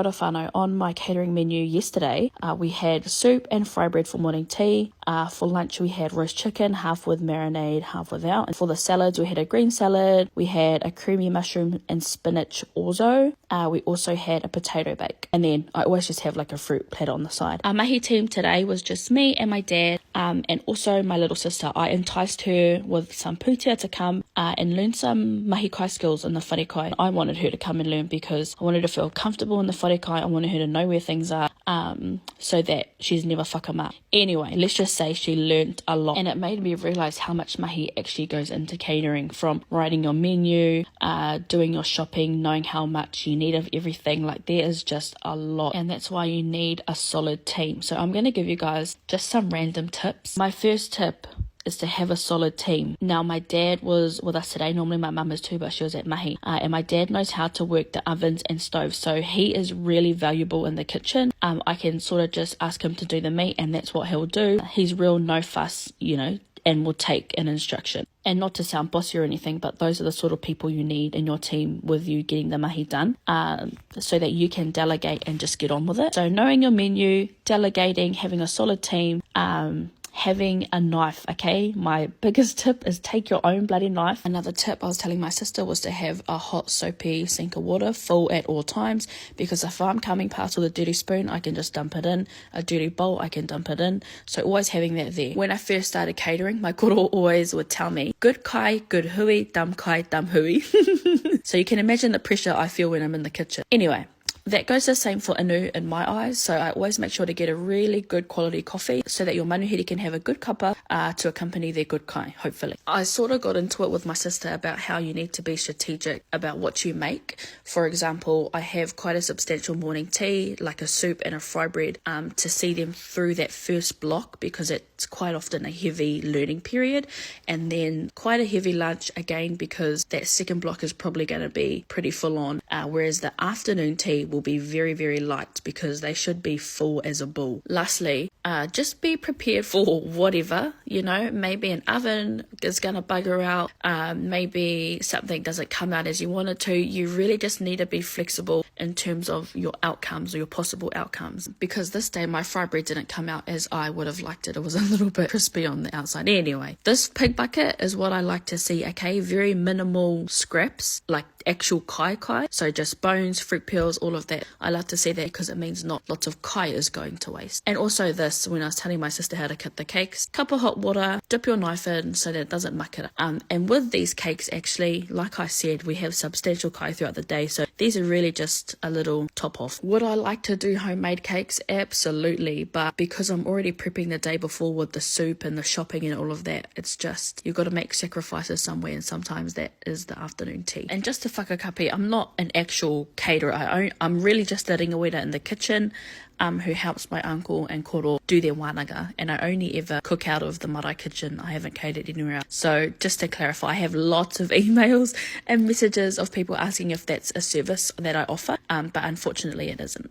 Koro Whānau, on my catering menu yesterday, we had soup and fry bread for morning tea. For lunch, we had roast chicken, half with marinade, half without. And for the salads, we had a green salad, we had a creamy mushroom and spinach orzo. We also had a potato bake. And then I always just have like a fruit platter on the side. Our mahi team today was just me and my dad, and also my little sister. I enticed her with some putia to come and learn some mahi kai skills in the wharekai. I wanted her to come and learn because I wanted her to feel comfortable in the wharekai. I wanted her to know where things are, so that she's never whakama. Anyway, let's just say she learned a lot, and it made me realise how much mahi actually goes into catering, from writing your menu, doing your shopping, knowing how much you need of everything. Like, there is just a lot, and that's why you need a solid team. So I'm going to give you guys just some random tips. My first tip is to have a solid team. Now, my dad was with us today. Normally my mum is too, but she was at mahi, and my dad knows how to work the ovens and stoves, so he is really valuable in the kitchen. I can sort of just ask him to do the meat, and that's what he'll do. He's real no fuss, you know, and will take an instruction. And not to sound bossy or anything, but those are the sort of people you need in your team with you getting the mahi done, so that you can delegate and just get on with it. So knowing your menu, delegating, having a solid team, having a knife. Okay, my biggest tip is take your own bloody knife. Another tip I was telling my sister was to have a hot soapy sink of water full at all times, because if I'm coming past with a dirty spoon, I can just dump it in. A dirty bowl, I can dump it in. So always having that there. When I first started catering, my koro always would tell me, good kai, good hui, dumb kai, dumb hui. So you can imagine the pressure I feel when I'm in the kitchen. Anyway, that goes the same for inu in my eyes. So I always make sure to get a really good quality coffee so that your manuhiri can have a good cuppa to accompany their good kai, hopefully. I sort of got into it with my sister about how you need to be strategic about what you make. For example, I have quite a substantial morning tea, like a soup and a fry bread, to see them through that first block, because it's quite often a heavy learning period, and then quite a heavy lunch again, because that second block is probably going to be pretty full on, whereas the afternoon tea will be very, very light, because they should be full as a bull. Lastly, just be prepared for whatever, you know. Maybe an oven is going to bugger out, maybe something doesn't come out as you want it to. You really just need to be flexible in terms of your outcomes or your possible outcomes, because this day my fry bread didn't come out as I would have liked it. It was a little bit crispy on the outside. Anyway, this pig bucket is what I like to see. Okay, very minimal scraps, like actual kai, so just bones, fruit peels, all of that. I love to see that, because it means not lots of kai is going to waste. And also this, when I was telling my sister how to cut the cakes, cup of hot water, dip your knife in so that it doesn't muck it up. And with these cakes, actually, like I said, we have substantial kai throughout the day, so these are really just a little top off. Would I like to do homemade cakes? Absolutely, but because I'm already prepping the day before with the soup and the shopping and all of that, it's just, you've got to make sacrifices somewhere, and sometimes that is the afternoon tea. And just to whakakapi, I'm not an actual caterer. I'm really just a ringawera in the kitchen, who helps my uncle and koro do their wānanga, and I only ever cook out of the marae kitchen. I haven't catered anywhere else. So just to clarify, I have lots of emails and messages of people asking if that's a service that I offer, but unfortunately it isn't.